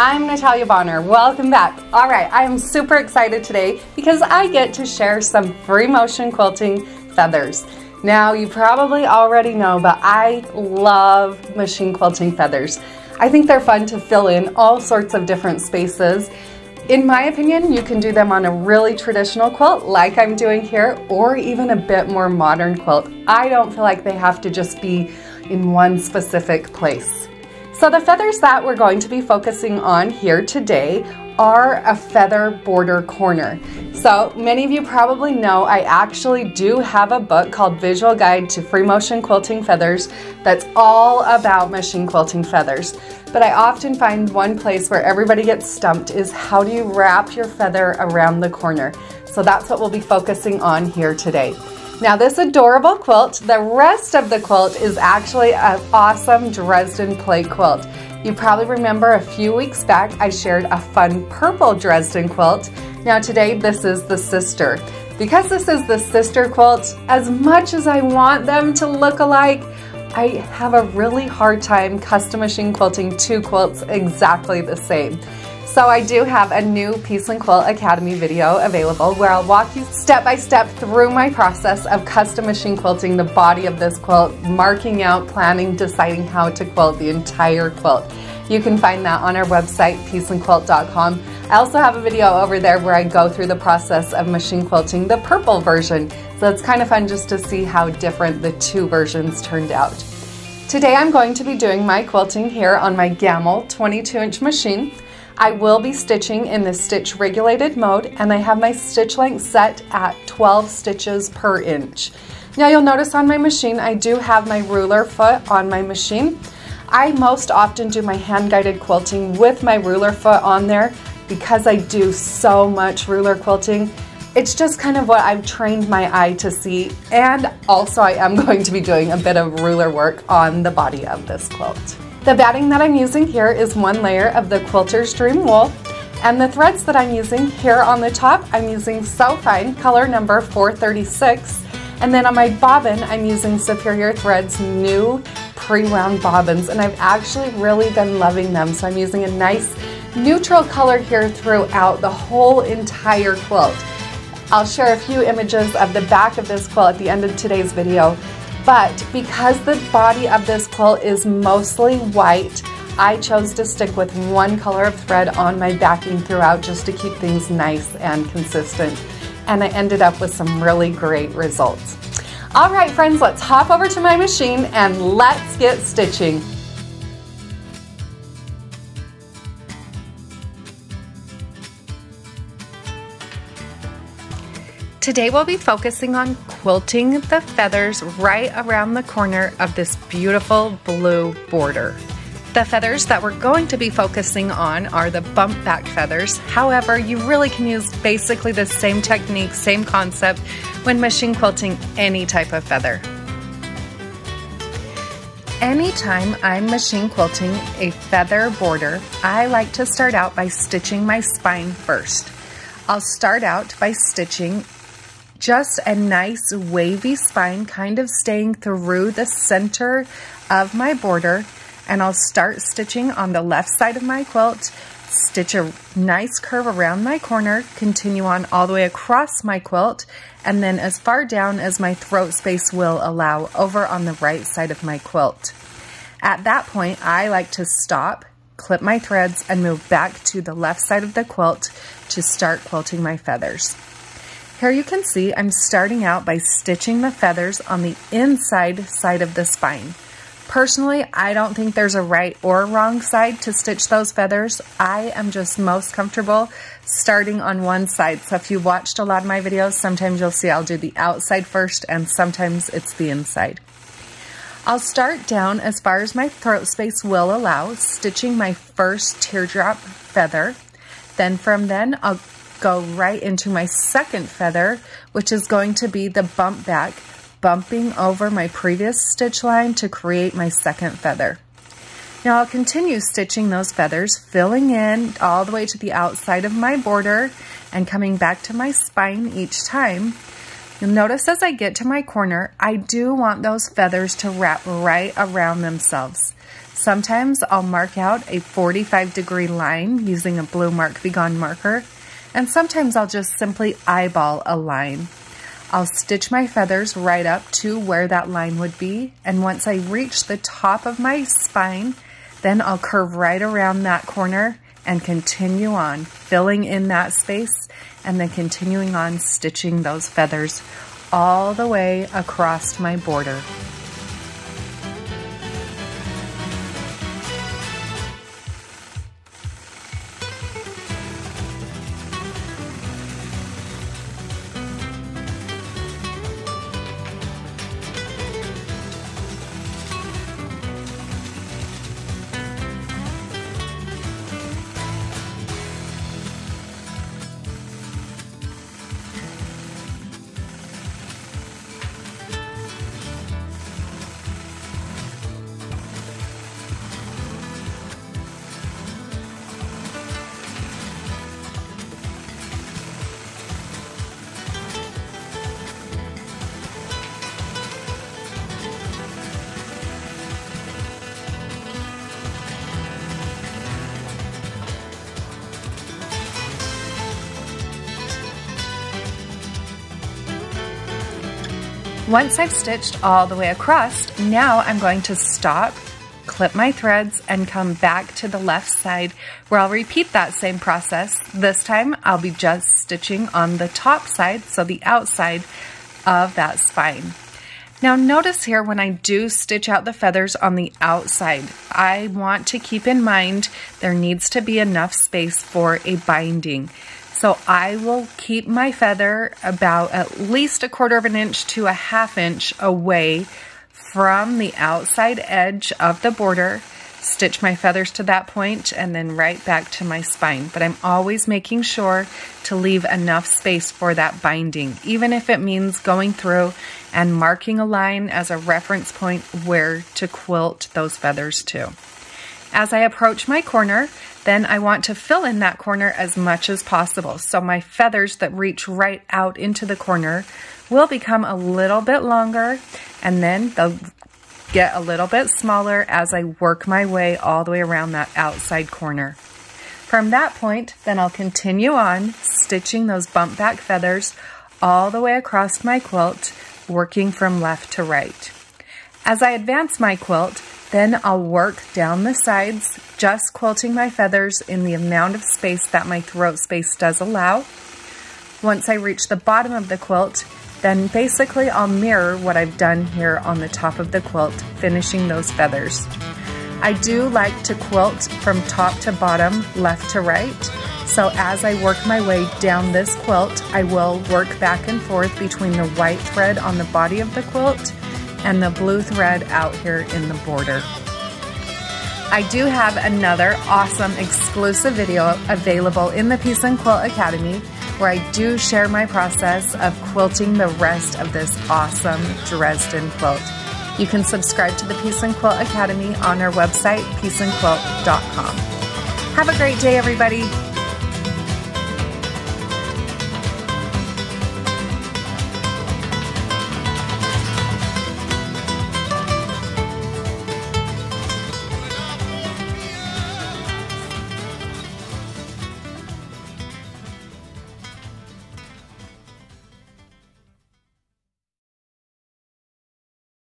I'm Natalia Bonner. Welcome back. All right, I am super excited today because I get to share some free motion quilting feathers. Now, you probably already know, but I love machine quilting feathers. I think they're fun to fill in all sorts of different spaces. In my opinion, you can do them on a really traditional quilt like I'm doing here, or even a bit more modern quilt. I don't feel like they have to just be in one specific place. So the feathers that we're going to be focusing on here today are a feather border corner. So many of you probably know I actually do have a book called Visual Guide to Free Motion Quilting Feathers that's all about machine quilting feathers. But I often find one place where everybody gets stumped is how do you wrap your feather around the corner? So that's what we'll be focusing on here today. Now this adorable quilt, the rest of the quilt is actually an awesome Dresden play quilt. You probably remember a few weeks back I shared a fun purple Dresden quilt. Now today this is the sister. Because this is the sister quilt, as much as I want them to look alike, I have a really hard time custom machine quilting two quilts exactly the same. So I do have a new Peace and Quilt Academy video available where I'll walk you step by step through my process of custom machine quilting the body of this quilt, marking out, planning, deciding how to quilt the entire quilt. You can find that on our website, peaceandquilt.com. I also have a video over there where I go through the process of machine quilting the purple version. So it's kind of fun just to see how different the two versions turned out. Today I'm going to be doing my quilting here on my Gamel 22-inch machine. I will be stitching in the stitch regulated mode, and I have my stitch length set at 12 stitches per inch. Now you'll notice on my machine I do have my ruler foot on my machine. I most often do my hand-guided quilting with my ruler foot on there because I do so much ruler quilting. It's just kind of what I've trained my eye to see, and also I am going to be doing a bit of ruler work on the body of this quilt. The batting that I'm using here is one layer of the Quilter's Dream wool, and the threads that I'm using here on the top, I'm using So Fine color number 436, and then on my bobbin I'm using Superior Threads new pre-wound bobbins, and I've actually really been loving them. So I'm using a nice neutral color here throughout the whole entire quilt. I'll share a few images of the back of this quilt at the end of today's video. But because the body of this quilt is mostly white, I chose to stick with one color of thread on my backing throughout just to keep things nice and consistent. And I ended up with some really great results. All right, friends, let's hop over to my machine and let's get stitching. Today we'll be focusing on quilting the feathers right around the corner of this beautiful blue border. The feathers that we're going to be focusing on are the bump back feathers. However, you really can use basically the same technique, same concept when machine quilting any type of feather. Anytime I'm machine quilting a feather border, I like to start out by stitching my spine first. I'll start out by stitching just a nice wavy spine, kind of staying through the center of my border, and I'll start stitching on the left side of my quilt, stitch a nice curve around my corner, continue on all the way across my quilt, and then as far down as my throat space will allow over on the right side of my quilt. At that point, I like to stop, clip my threads, and move back to the left side of the quilt to start quilting my feathers. Here you can see I'm starting out by stitching the feathers on the inside side of the spine. Personally, I don't think there's a right or wrong side to stitch those feathers. I am just most comfortable starting on one side. So if you watched a lot of my videos, sometimes you'll see I'll do the outside first and sometimes it's the inside. I'll start down as far as my throat space will allow, stitching my first teardrop feather. Then from then, I'll go right into my second feather, which is going to be the bump back, bumping over my previous stitch line to create my second feather. Now I'll continue stitching those feathers, filling in all the way to the outside of my border and coming back to my spine each time. You'll notice as I get to my corner, I do want those feathers to wrap right around themselves. Sometimes I'll mark out a 45-degree line using a blue Mark Be Gone marker, and sometimes I'll just simply eyeball a line. I'll stitch my feathers right up to where that line would be, and once I reach the top of my spine, then I'll curve right around that corner and continue on, filling in that space, and then continuing on stitching those feathers all the way across my border. Once I've stitched all the way across, now I'm going to stop, clip my threads, and come back to the left side where I'll repeat that same process. This time I'll be just stitching on the top side, so the outside of that spine. Now notice here when I do stitch out the feathers on the outside, I want to keep in mind there needs to be enough space for a binding. So I will keep my feather about at least 1/4 inch to 1/2 inch away from the outside edge of the border, stitch my feathers to that point, and then right back to my spine. But I'm always making sure to leave enough space for that binding, even if it means going through and marking a line as a reference point where to quilt those feathers to. As I approach my corner, then I want to fill in that corner as much as possible. So my feathers that reach right out into the corner will become a little bit longer, and then they'll get a little bit smaller as I work my way all the way around that outside corner. From that point, then I'll continue on stitching those bump back feathers all the way across my quilt, working from left to right. As I advance my quilt, then I'll work down the sides, just quilting my feathers in the amount of space that my throat space does allow. Once I reach the bottom of the quilt, then basically I'll mirror what I've done here on the top of the quilt, finishing those feathers. I do like to quilt from top to bottom, left to right. So as I work my way down this quilt, I will work back and forth between the white thread on the body of the quilt and the blue thread out here in the border. I do have another awesome exclusive video available in the Piece and Quilt Academy where I do share my process of quilting the rest of this awesome Dresden quilt. You can subscribe to the Piece and Quilt Academy on our website, pieceandquilt.com. Have a great day, everybody.